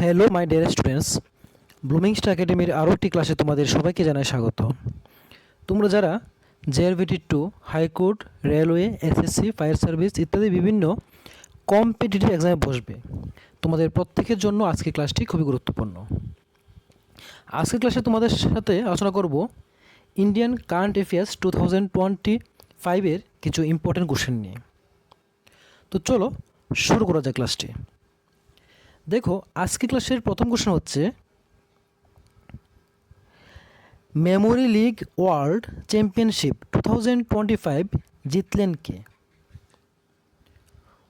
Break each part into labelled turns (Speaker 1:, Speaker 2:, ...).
Speaker 1: Hello my dear students, ব্লুমিংস্টার একাডেমির আরও একটি ক্লাসে তোমাদের সবাইকে জানাই স্বাগত। তোমরা যারা JRVT2, high court, railway, SSC, fire service ইত্যাদি বিভিন্ন কম্পিটিটিভ এক্সামে বসবে, তোমাদের প্রত্যেকের জন্য আজকের ক্লাসটি খুবই গুরুত্বপূর্ণ। আজকের ক্লাসে তোমাদের সাথে আলোচনা করব ইন্ডিয়ান কারেন্ট অ্যাফেয়ার্স 2025-এর কিছু ইম্পর্টেন্ট কোশ্চেন নিয়ে। তো চলো শুরু করা যায় ক্লাসটি। দেখো, আজকে ক্লাসের প্রথম কোশ্চেন হচ্ছে, মেমোরি লিগ ওয়ার্ল্ড চ্যাম্পিয়নশিপ 2025 জিতলেন কে?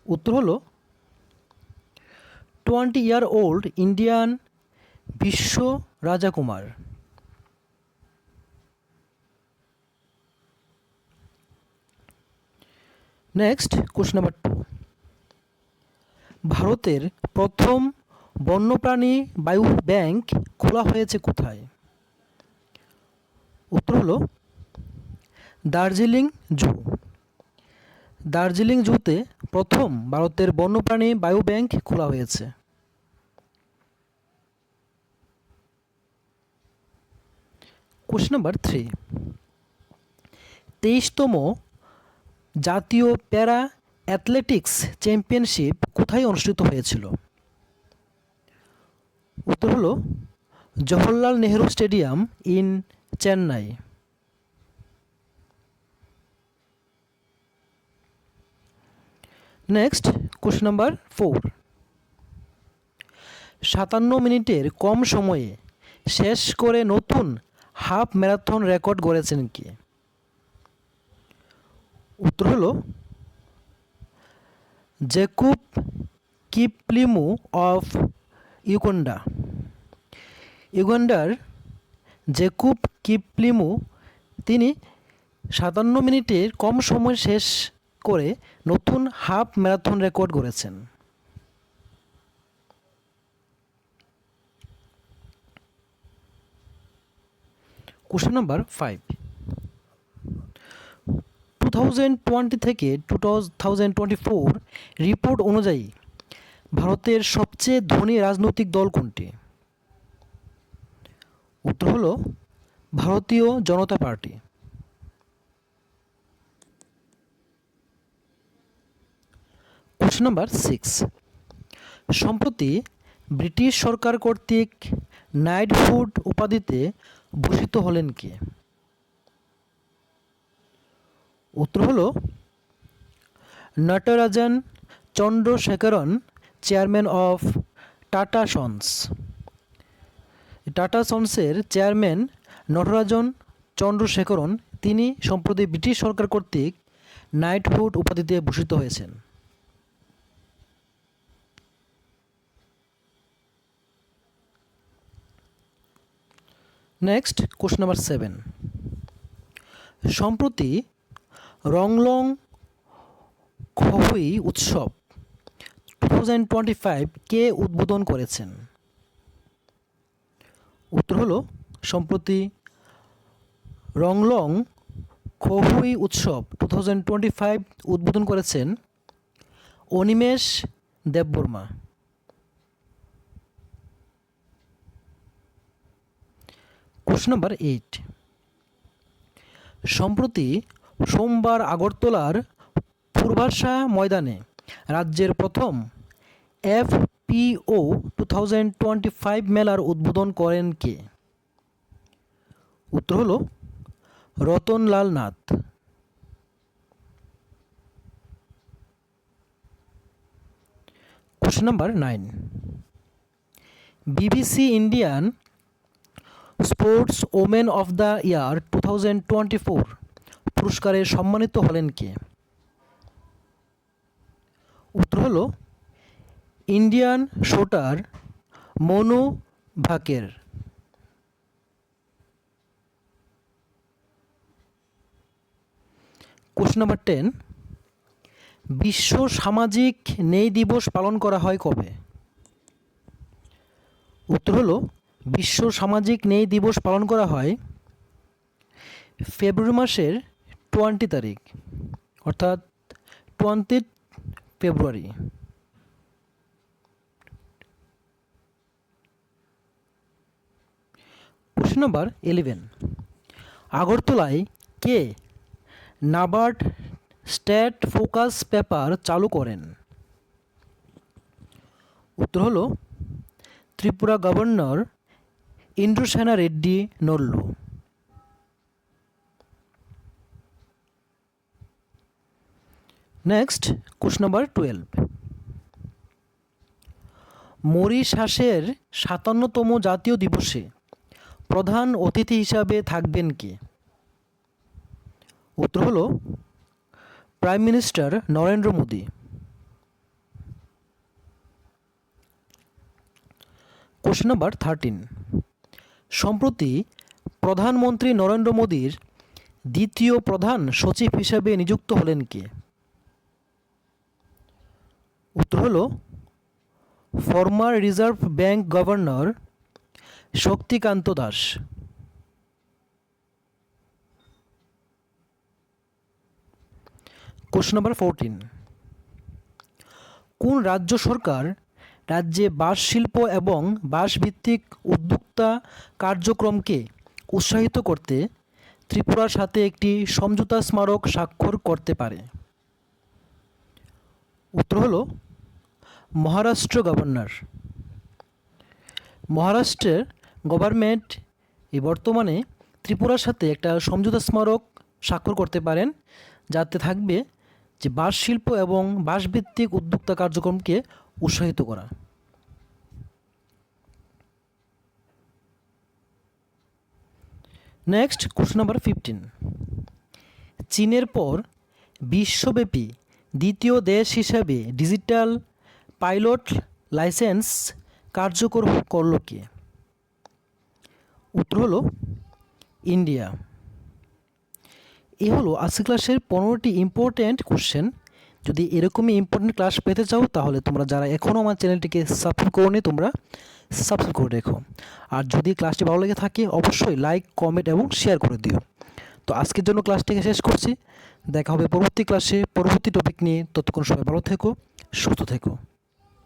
Speaker 1: উত্তর হলো 20-year-old ইন্ডিয়ান বিশ্ব রাজাকুমার। নেক্সট কোশ্চেন নাম্বার 2, ভারতের প্রথম বন্যপ্রাণী বায়ু ব্যাংক খোলা হয়েছে কোথায়? উত্তর হলো দার্জিলিং জু। দার্জিলিং জুতে প্রথম ভারতের বন্যপ্রাণী বায়ু ব্যাংক খোলা হয়েছে। কোশ্চেন নাম্বার 3, 23তম জাতীয় প্যারা অ্যাথলেটিক্স চ্যাম্পিয়নশিপ কোথায় অনুষ্ঠিত হয়েছিল? উত্তর হলো Jawaharlal Nehru stadium in Chennai. Next question number 4, 57 মিনিটের কম সময়ে শেষ করে নতুন হাফ ম্যারাথন রেকর্ড গড়েছেন কে? উত্তর হলো জ্যাকুব কিপলিমু অফ ইউগান্ডা। ইউগান্ডার জ্যাকুব কিপলিমু তিনি 57 মিনিটের কম সময় শেষ করে নতুন হাফ ম্যারাথন রেকর্ড গড়েছেন। কোশ্চেন নাম্বার 5, 2020 থেকে 2024 রিপোর্ট অনুযায়ী ভারতের সবচেয়ে ধনী রাজনৈতিক দল কোনটি? উত্তর হলো ভারতীয় জনতা পার্টি। কোশ্চেন নাম্বার 6, সম্প্রতি ব্রিটিশ সরকার কর্তৃক নাইটহুড উপাধিতে ভূষিত হলেন কে? উত্তর হলো Natarajan Chandrasekaran, chairman of Tata sons. Tata সন্সের চেয়ারম্যান নটরাজন চন্দ্রশেখরন তিনি সম্প্রতি ব্রিটিশ সরকার কর্তৃক নাইটহুড উপাধিতে ভূষিত হয়েছেন। নেক্সট কোশ্চেন নাম্বার 7, সম্প্রতি রংলং খহুই উৎসব 2025 কে উদ্বোধন করেছেন? উত্তর হলো সম্প্রতি রংলং খহুই উৎসব 2025 উদ্বোধন করেছেন অনিমেষ দেববর্মা। কোশ্চেন নাম্বার 8, সম্প্রতি সোমবার আগরতলার পূর্বাশা ময়দানে রাজ্যের প্রথম FPO 2025 মেলার উদ্বোধন করেন কে? উত্তর হলো Ratanlal Nath. Question number 9, BBC Indian sports women of the year 2024 পুরস্কারে সম্মানিত হলেন কে? উত্তর হলো Indian shooter Manu Bhaker. Question number 10, বিশ্ব সামাজিক ন্যায় দিবস পালন করা হয় কবে? উত্তর হলো বিশ্ব সামাজিক ন্যায় দিবস পালন করা হয় ফেব্রুয়ারি মাসের 20 তারিখ, অর্থাৎ 20 ফেব্রুয়ারি। কোশ্চেন নাম্বার 11, আগরতলায় কে নাবার্ড স্ট্যাট ফোকাস পেপার চালু করেন? উত্তর হলো Tripura governor Indrasena Reddy Nallu. Next question number 12, মরিশাসের 57তম জাতীয় দিবসে প্রধান অতিথি হিসাবে থাকবেন কে? উত্তর হলো prime minister Narendra Modi. Question number 13, সম্প্রতি প্রধানমন্ত্রী নরেন্দ্র মোদীর দ্বিতীয় প্রধান সচিব হিসাবে নিযুক্ত হলেন কে? উত্তর হলো former reserve bank governor Shaktikanta Das. Question number 14, কোন রাজ্য সরকার রাজ্যে বাঁশ শিল্প এবং বাঁশভিত্তিক উদ্যোক্তা কার্যক্রমকে উৎসাহিত করতে ত্রিপুরার সাথে একটি সমঝোতা স্মারক স্বাক্ষর করতে পারে? উত্তর হলো মহারাষ্ট্র গভর্নর। মহারাষ্ট্রের গভর্নমেন্ট বর্তমানে ত্রিপুরার সাথে একটা সমঝোতা স্মারক স্বাক্ষর করতে পারেন, যাতে থাকবে যে বাঁশ শিল্প এবং বাঁশভিত্তিক উদ্যোক্তা কার্যক্রমকে উৎসাহিত করা। নেক্সট কোশ্চেন নাম্বার 15, চীনের পর বিশ্বব্যাপী দ্বিতীয় দেশ হিসাবে ডিজিটাল পাইলট লাইসেন্স কার্যকর করল কে? উত্তর হলো ইন্ডিয়া। এই হলো আজকে ক্লাসের 15টি ইম্পর্ট্যান্ট কোশ্চেন। যদি এরকমই ইম্পর্ট্যান্ট ক্লাস পেতে চাও তাহলে তোমরা যারা এখনও আমার চ্যানেলটিকে সাবস্ক্রাইব করোনি তোমরা সাবস্ক্রাইব করে রেখো। আর যদি ক্লাসটি ভালো লেগে থাকে অবশ্যই লাইক, কমেন্ট এবং শেয়ার করে দিও। তো আজকের জন্য ক্লাসটিকে শেষ করছি। দেখা হবে পরবর্তী ক্লাসে পরবর্তী টপিক নিয়ে। ততক্ষণ সবাই ভালো থেকো, সুস্থ থেকো।